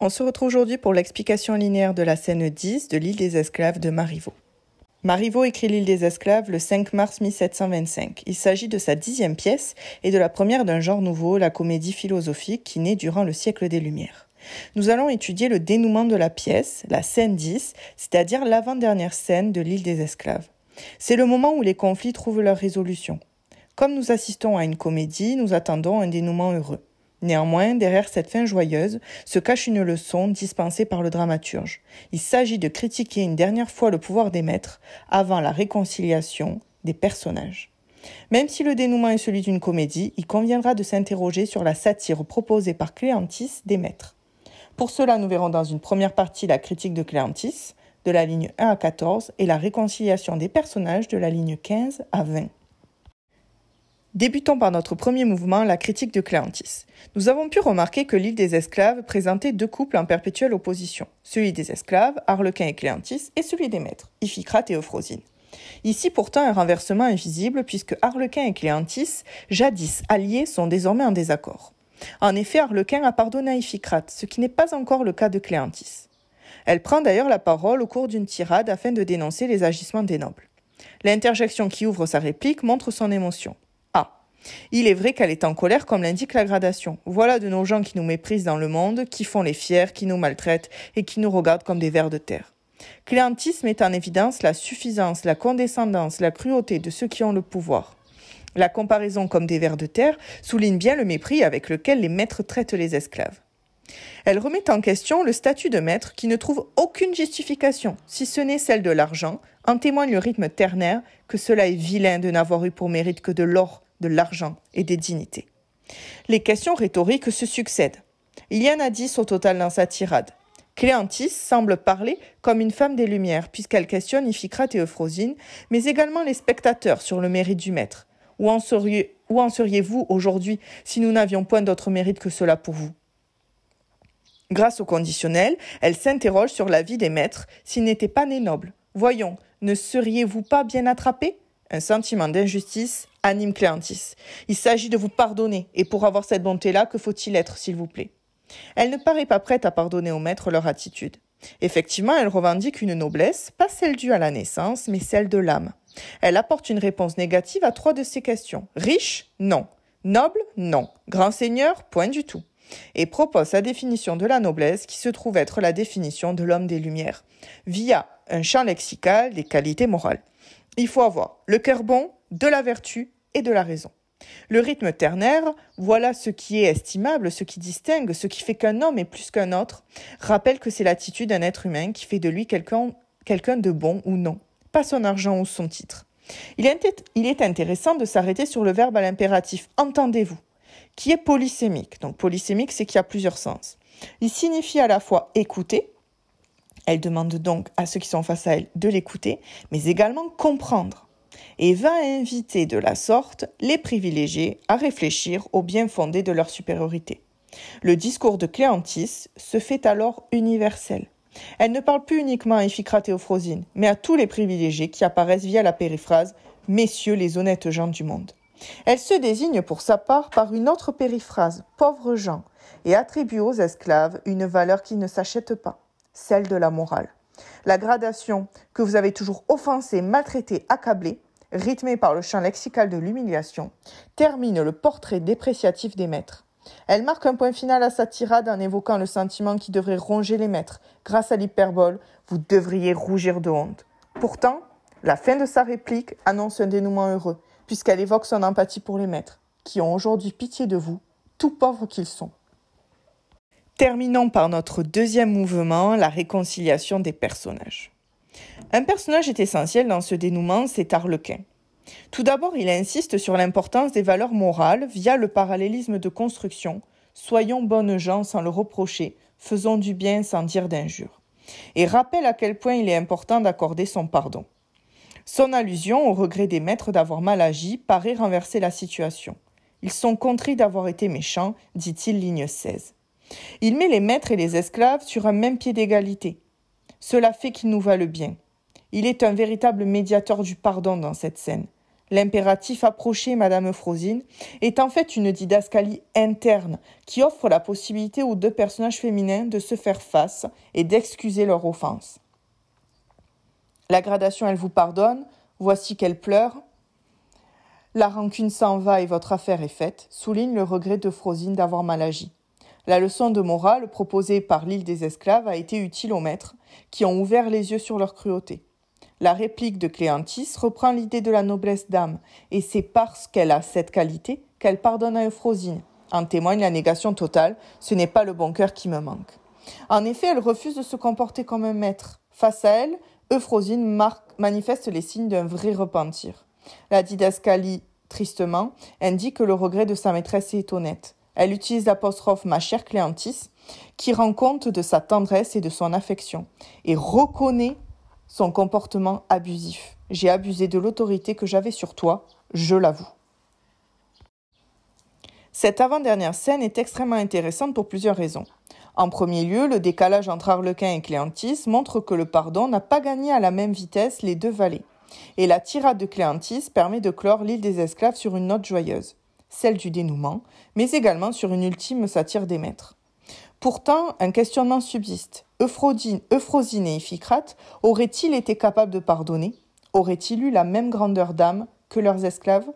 On se retrouve aujourd'hui pour l'explication linéaire de la scène 10 de l'île des Esclaves de Marivaux. Marivaux écrit l'île des Esclaves le 5 mars 1725. Il s'agit de sa 10e pièce et de la première d'un genre nouveau, la comédie philosophique qui naît durant le siècle des Lumières. Nous allons étudier le dénouement de la pièce, la scène 10, c'est-à-dire l'avant-dernière scène de l'île des Esclaves. C'est le moment où les conflits trouvent leur résolution. Comme nous assistons à une comédie, nous attendons un dénouement heureux. Néanmoins, derrière cette fin joyeuse se cache une leçon dispensée par le dramaturge. Il s'agit de critiquer une dernière fois le pouvoir des maîtres avant la réconciliation des personnages. Même si le dénouement est celui d'une comédie, il conviendra de s'interroger sur la satire proposée par Cléanthis des maîtres. Pour cela, nous verrons dans une première partie la critique de Cléanthis, de la ligne 1 à 14, et la réconciliation des personnages de la ligne 15 à 20. Débutons par notre premier mouvement, la critique de Cléanthis. Nous avons pu remarquer que l'île des Esclaves présentait deux couples en perpétuelle opposition. Celui des esclaves, Arlequin et Cléanthis, et celui des maîtres, Iphicrate et Euphrosine. Ici pourtant un renversement est visible puisque Arlequin et Cléanthis, jadis alliés, sont désormais en désaccord. En effet, Arlequin a pardonné à Iphicrate, ce qui n'est pas encore le cas de Cléanthis. Elle prend d'ailleurs la parole au cours d'une tirade afin de dénoncer les agissements des nobles. L'interjection qui ouvre sa réplique montre son émotion. Il est vrai qu'elle est en colère comme l'indique la gradation. Voilà de nos gens qui nous méprisent dans le monde, qui font les fiers, qui nous maltraitent et qui nous regardent comme des vers de terre. Cléanthis met en évidence la suffisance, la condescendance, la cruauté de ceux qui ont le pouvoir. La comparaison comme des vers de terre souligne bien le mépris avec lequel les maîtres traitent les esclaves. Elle remet en question le statut de maître qui ne trouve aucune justification, si ce n'est celle de l'argent. En témoigne le rythme ternaire que cela est vilain de n'avoir eu pour mérite que de l'or, de l'argent et des dignités. Les questions rhétoriques se succèdent. Il y en a 10 au total dans sa tirade. Cléanthis semble parler comme une femme des Lumières, puisqu'elle questionne Iphicrate et Euphrosine, mais également les spectateurs sur le mérite du maître. Où en seriez-vous aujourd'hui si nous n'avions point d'autre mérite que cela pour vous ? Grâce au conditionnel, elle s'interroge sur la vie des maîtres s'ils n'étaient pas nés nobles. Voyons, ne seriez-vous pas bien attrapés ? Un sentiment d'injustice anime Cléanthis. Il s'agit de vous pardonner, et pour avoir cette bonté-là, que faut-il être, s'il vous plaît ? Elle ne paraît pas prête à pardonner aux maîtres leur attitude. Effectivement, elle revendique une noblesse, pas celle due à la naissance, mais celle de l'âme. Elle apporte une réponse négative à 3 de ces questions. Riche ? Non. Noble ? Non. Grand seigneur ? Point du tout. Et propose sa définition de la noblesse qui se trouve être la définition de l'homme des Lumières, via un champ lexical des qualités morales. Il faut avoir le cœur bon, de la vertu et de la raison. Le rythme ternaire, voilà ce qui est estimable, ce qui distingue, ce qui fait qu'un homme est plus qu'un autre, rappelle que c'est l'attitude d'un être humain qui fait de lui quelqu'un de bon ou non, pas son argent ou son titre. Il est intéressant de s'arrêter sur le verbe à l'impératif « entendez-vous », qui est polysémique. Donc polysémique, c'est qu'il y a plusieurs sens. Il signifie à la fois écouter. Elle demande donc à ceux qui sont face à elle de l'écouter, mais également comprendre, et va inviter de la sorte les privilégiés à réfléchir au bien fondé de leur supériorité. Le discours de Cléanthis se fait alors universel. Elle ne parle plus uniquement à Iphicrate et Euphrosine, mais à tous les privilégiés qui apparaissent via la périphrase « Messieurs les honnêtes gens du monde ». Elle se désigne pour sa part par une autre périphrase « Pauvres gens » et attribue aux esclaves une valeur qui ne s'achète pas, celle de la morale. La gradation que vous avez toujours offensée, maltraitée, accablée, rythmée par le chant lexical de l'humiliation, termine le portrait dépréciatif des maîtres. Elle marque un point final à sa tirade en évoquant le sentiment qui devrait ronger les maîtres. Grâce à l'hyperbole, vous devriez rougir de honte. Pourtant, la fin de sa réplique annonce un dénouement heureux, puisqu'elle évoque son empathie pour les maîtres, qui ont aujourd'hui pitié de vous, tout pauvres qu'ils sont. Terminons par notre deuxième mouvement, la réconciliation des personnages. Un personnage est essentiel dans ce dénouement, c'est Arlequin. Tout d'abord, il insiste sur l'importance des valeurs morales via le parallélisme de construction. Soyons bonnes gens sans le reprocher, faisons du bien sans dire d'injures. Et rappelle à quel point il est important d'accorder son pardon. Son allusion au regret des maîtres d'avoir mal agi paraît renverser la situation. Ils sont contrits d'avoir été méchants, dit-il, ligne 16. Il met les maîtres et les esclaves sur un même pied d'égalité. Cela fait qu'il nous va le bien. Il est un véritable médiateur du pardon dans cette scène. L'impératif approché, Madame Euphrosyne, est en fait une didascalie interne qui offre la possibilité aux deux personnages féminins de se faire face et d'excuser leur offense. La gradation, elle vous pardonne, voici qu'elle pleure. La rancune s'en va et votre affaire est faite, souligne le regret d'Euphrosyne d'avoir mal agi. La leçon de morale proposée par l'île des esclaves a été utile aux maîtres, qui ont ouvert les yeux sur leur cruauté. La réplique de Cléanthis reprend l'idée de la noblesse d'âme, et c'est parce qu'elle a cette qualité qu'elle pardonne à Euphrosyne. En témoigne la négation totale, ce n'est pas le bon cœur qui me manque. En effet, elle refuse de se comporter comme un maître. Face à elle, Euphrosyne manifeste les signes d'un vrai repentir. La didascalie, tristement, indique que le regret de sa maîtresse est honnête. Elle utilise l'apostrophe « ma chère Cléanthis » qui rend compte de sa tendresse et de son affection, et reconnaît son comportement abusif. J'ai abusé de l'autorité que j'avais sur toi, je l'avoue. Cette avant-dernière scène est extrêmement intéressante pour plusieurs raisons. En premier lieu, le décalage entre Arlequin et Cléanthis montre que le pardon n'a pas gagné à la même vitesse les deux valets. Et la tirade de Cléanthis permet de clore l'île des esclaves sur une note joyeuse, celle du dénouement, mais également sur une ultime satire des maîtres. Pourtant, un questionnement subsiste. Euphrosyne et Iphicrate auraient-ils été capables de pardonner? Auraient-ils eu la même grandeur d'âme que leurs esclaves?